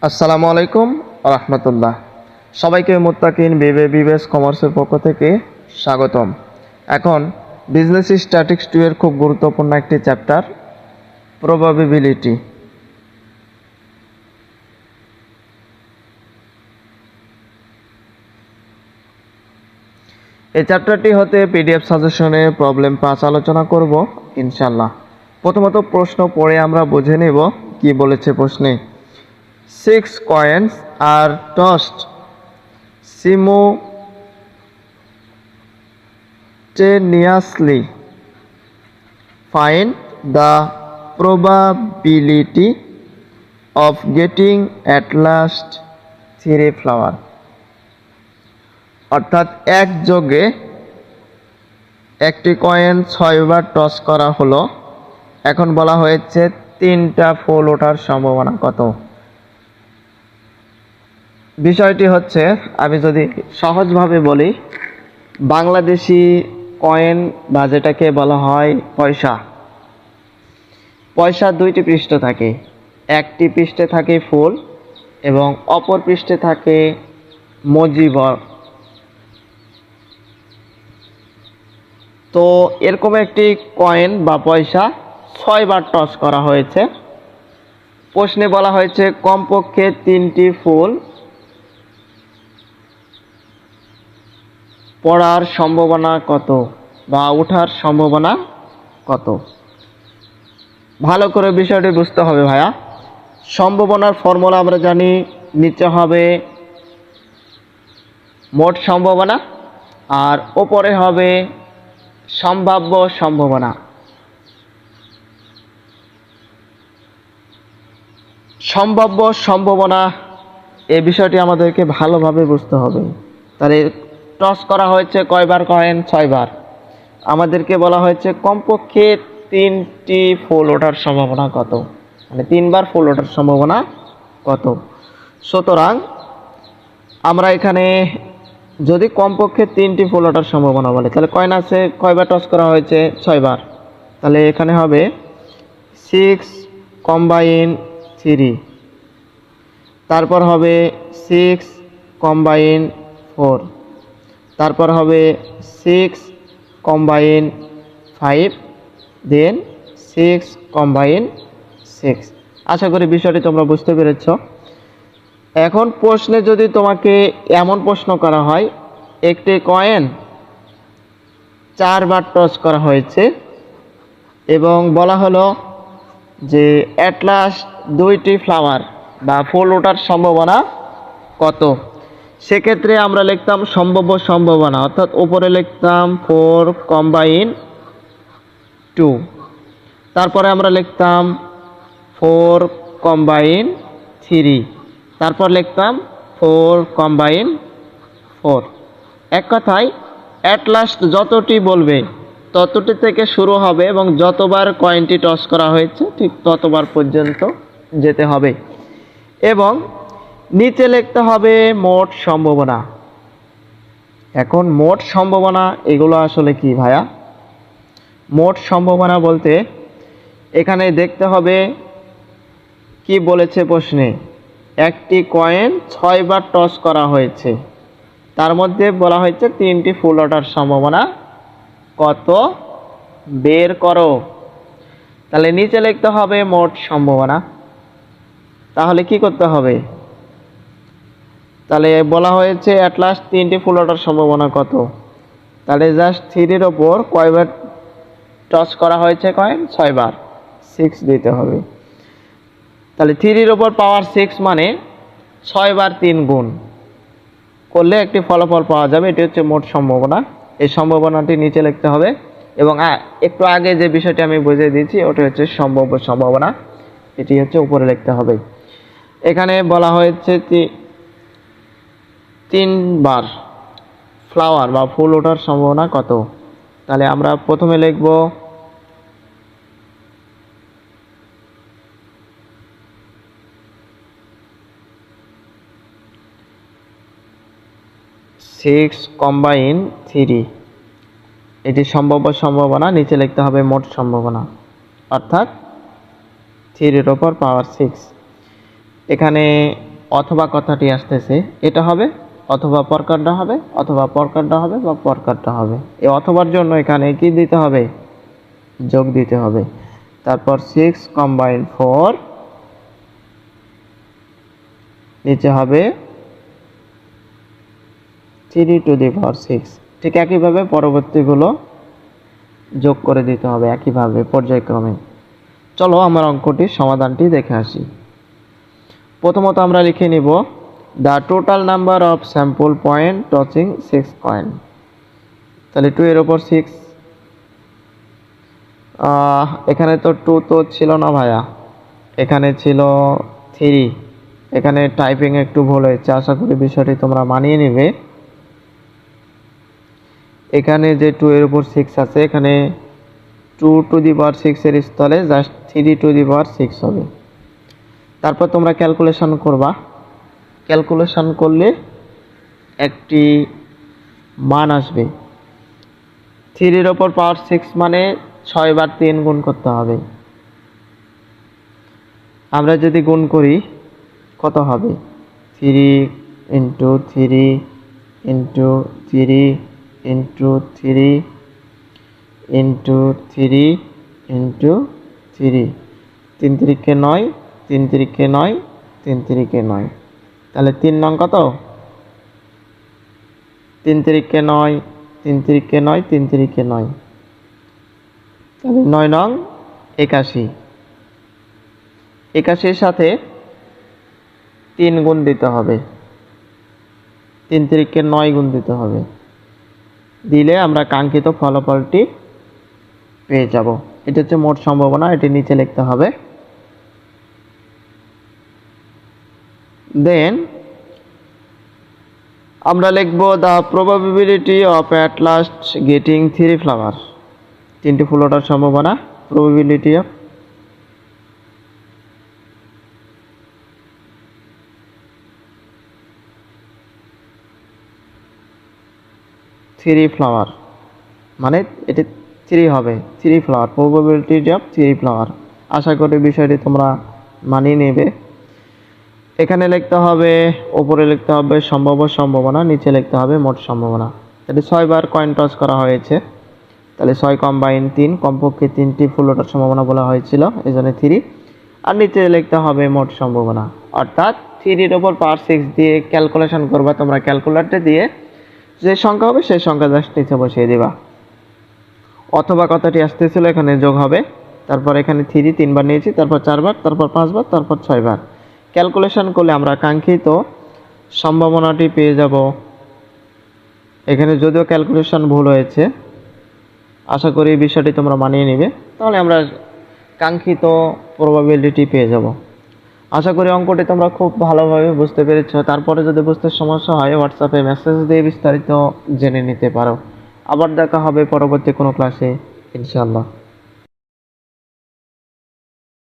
আসসালামু আলাইকুম রাহমাতুল্লাহ। সবাইকে মুত্তাকিন বিবিএস কমার্সের পক্ষ থেকে স্বাগতম। এখন বিজনেস স্ট্যাটিস্টিক্স 2 এর খুব গুরুত্বপূর্ণ একটি চ্যাপ্টার, প্রবাবিলিটি। এই চ্যাপ্টারটি হতে পিডিএফ সাজেশনে প্রবলেম 5 আলোচনা করব ইনশাআল্লাহ। প্রথমত প্রশ্ন পড়ে আমরা বুঝে নেব কি বলেছে প্রশ্নে। 6 coins are tossed simultaneously. Find the probability of getting at last 3 flower. অর্থাৎ একযোগে একটি কয়েন 6 বার টস করা হলো। এখন বলা হয়েছে 3টা ফুল ওঠার সম্ভাবনা কত। বিষয়টি হচ্ছে, আমি যদি সহজভাবে বলি, বাংলাদেশি কয়েন বা যেটাকে বলা হয় পয়সা, পয়সা 2টি পৃষ্ঠ থাকে। একটি পৃষ্ঠে থাকে ফুল এবং অপর পৃষ্ঠে থাকে মজিবর। তো এরকম একটি কয়েন বা পয়সা 6 বার টস করা হয়েছে। প্রশ্নে বলা হয়েছে কমপক্ষে 3টি ফুল পড়ার সম্ভাবনা কত বা ওঠার সম্ভাবনা কত। ভালো করে বিষয়টি বুঝতে হবে ভাইয়া। সম্ভাবনার ফর্মুলা আমরা জানি, নিচে হবে মোট সম্ভাবনা আর ওপরে হবে সম্ভাব্য সম্ভাবনা। সম্ভাব্য সম্ভাবনা এই বিষয়টি আমাদেরকে ভালোভাবে বুঝতে হবে। তাহলে টস করা হয়েছে কয়বার কয়েন? 6 বার। আমাদেরকে বলা হয়েছে কমপক্ষে 3টি ফুল ওঠার সম্ভাবনা কত, মানে 3 বার ফুল ওঠার সম্ভাবনা কত। সুতরাং আমরা এখানে যদি কমপক্ষে 3টি ফুল ওঠার সম্ভাবনা বলে, তাহলে কয়েন আছে কয়বার টস করা হয়েছে? 6 বার। তাহলে এখানে হবে 6 কম্বাইন 3, তারপর হবে 6 কম্বাইন 4, তারপর হবে 6 কম্বাইন 5, দেন 6 কম্বাইন 6। আশা করি বিষয়টি তোমরা বুঝতে পেরেছ। এখন প্রশ্নে যদি তোমাকে এমন প্রশ্ন করা হয়, একটি কয়েন 4 বার টস করা হয়েছে এবং বলা হলো যে অ্যাট লাস্ট 2টি ফ্লাওয়ার বা ফুল ওঠার সম্ভাবনা কত, সেক্ষেত্রে আমরা লিখতাম সম্ভাব্য সম্ভাবনা, অর্থাৎ উপরে লিখতাম 4 কম্বাইন 2, তারপরে আমরা লিখতাম 4 কম্বাইন 3, তারপর লিখতাম 4 কম্বাইন 4। এক কথায় অ্যাট লাস্ট যতটি বলবে ততটি থেকে শুরু হবে এবং যতবার কয়েনটি টস করা হয়েছে ঠিক ততবার পর্যন্ত যেতে হবে এবং নিচে লিখতে হবে মোট সম্ভাবনা। এখন মোট সম্ভাবনা এগুলো আসলে কি ভাইয়া? মোট সম্ভাবনা বলতে এখানে দেখতে হবে কি বলেছে প্রশ্নে। একটি কয়েন 6 বার টস করা হয়েছে, তার মধ্যে বলা হয়েছে 3টি ফুল ওঠার সম্ভাবনা কত, বের করো। তাহলে নিচে লিখতে হবে মোট সম্ভাবনা। তাহলে কি করতে হবে? তাহলে বলা হয়েছে অ্যাট লাস্ট 3টি ফুল ওঠার সম্ভাবনা কত, তাহলে জাস্ট 3-এর ওপর কয়বার টস করা হয়েছে কয়েন? 6 বার, 6 দিতে হবে। তাহলে 3-এর ওপর পাওয়ার 6 মানে 6 বার 3 গুণ করলে একটি ফলাফল পাওয়া যাবে। এটি হচ্ছে মোট সম্ভাবনা। এই সম্ভাবনাটি নিচে লিখতে হবে এবং একটু আগে যে বিষয়টি আমি বুঝিয়ে দিয়েছি ওটা হচ্ছে সম্ভাব্য সম্ভাবনা, এটি হচ্ছে উপরে লিখতে হবে। এখানে বলা হয়েছে 3 বার ফ্লাওয়ার বা ফুল ওঠার সম্ভাবনা কত। তাহলে আমরা প্রথমে লিখব 6 কম্বাইন 3, এটি সম্ভাব্য সম্ভাবনা। নিচে লিখতে হবে মোট সম্ভাবনা, অর্থাৎ 3-এর ওপর পাওয়ার 6। এখানে অথবা কথাটি আসতেছে, এটা হবে অথবা পরকারটা হবে, অথবা পরকারটা হবে বা পরকারটা হবে। এই অথবার জন্য এখানে কি দিতে হবে? যোগ দিতে হবে। তারপর 6 কম্বাইন 4, নিচে হবে 3 টু দি পাওয়ার 6। ঠিক একইভাবে পরবর্তীগুলো যোগ করে দিতে হবে একইভাবে পর্যায়ক্রমে। চলো আমার অঙ্কটির সমাধানটি দেখে আসি। প্রথমত আমরা লিখে নিব the total number of sample point touching 6 coin. তাহলে 2 এর উপর 6, এখানে তো 2 তো ছিল না ভাইয়া, এখানে ছিল 3। এখানে টাইপিং একটু ভুল হয়েছে, আশা করি বিষয়টি তোমরা মানিয়ে নেবে। এখানে যে 2 এর উপর 6 আছে, এখানে 2 টু দি পাওয়ার 6 এর স্থলে জাস্ট 3 টু দি পাওয়ার 6 হবে। তারপর তোমরা ক্যালকুলেশন করবা, ক্যালকুলেশন করলে একটি মান আসবে। 3 এর উপর পাওয়ার 6 মানে 6 বার 3 গুণ করতে হবে। আমরা যদি গুণ করি কত হবে? 3 into 3 into 3 into 3 into 3 into 3, 3 3 9, 3 3 9, 3 3 9। তাহলে 3 নং কত? 3 3 9, 3 3 9, 3 3 9। তাহলে 9 নং 81। 81 সাথে 3 গুণ দিতে হবে, 3 3 9 গুণ দিতে হবে। দিলে আমরা কাঙ্ক্ষিত ফলাফলটি পেয়ে যাব। এটা হচ্ছে মোট সম্ভাবনা, এটি নিচে লিখতে হবে। দেন আমরা লিখব the probability of at last getting 3 flower. 3টি ফুল ওঠার সম্ভাবনা, প্রবাবিলিটি অফ থ্রি ফ্লাওয়ার, মানে এটি 3 হবে, 3 ফ্লাওয়ার, প্রবাবিলিটি অফ 3 ফ্লাওয়ার। আশা করি বিষয়টি তোমরা মানিয়ে নেবে। এখানে লিখতে হবে, উপরে লিখতে হবে সম্ভাব্য সম্ভাবনা, নিচে লিখতে হবে মোট সম্ভাবনা। তাহলে 6 বার কয়েন টস করা হয়েছে, তাহলে 6 কম্বাইন 3, কমপক্ষে 3টি ফুল ওঠার সম্ভাবনা বলা হয়েছিল, এই জন্য 3। আর নিচে লিখতে হবে মোট সম্ভাবনা, অর্থাৎ 3 এর উপর পাওয়ার 6 দিয়ে ক্যালকুলেশন করবা তোমরা, ক্যালকুলেটর দিয়ে যে সংখ্যা হবে সেই সংখ্যা জাস্ট নিচে বসিয়ে দিবা। অথবা কথাটি আসতেছিল, এখানে যোগ হবে। তারপর এখানে 3 3 বার নিয়েছি, তারপর 4 বার, তারপর 5 বার, তারপর 6 বার। ক্যালকুলেশন করলে আমরা কাঙ্ক্ষিত সম্ভাবনাটি পেয়ে যাব। এখানে যদিও ক্যালকুলেশন ভুল হয়েছে, আশা করি এই বিষয়টি তোমরা মানিয়ে নেবে, তাহলে আমরা কাঙ্ক্ষিত প্রবাবিলিটি পেয়ে যাব। আশা করি অঙ্কটি তোমরা খুব ভালোভাবে বুঝতে পেরেছো। তারপরে যদি বুঝতে সমস্যা হয় হোয়াটসঅ্যাপে মেসেজ দিয়ে বিস্তারিত জেনে নিতে পারো। আবার দেখা হবে পরবর্তী কোনো ক্লাসে ইনশাআল্লাহ।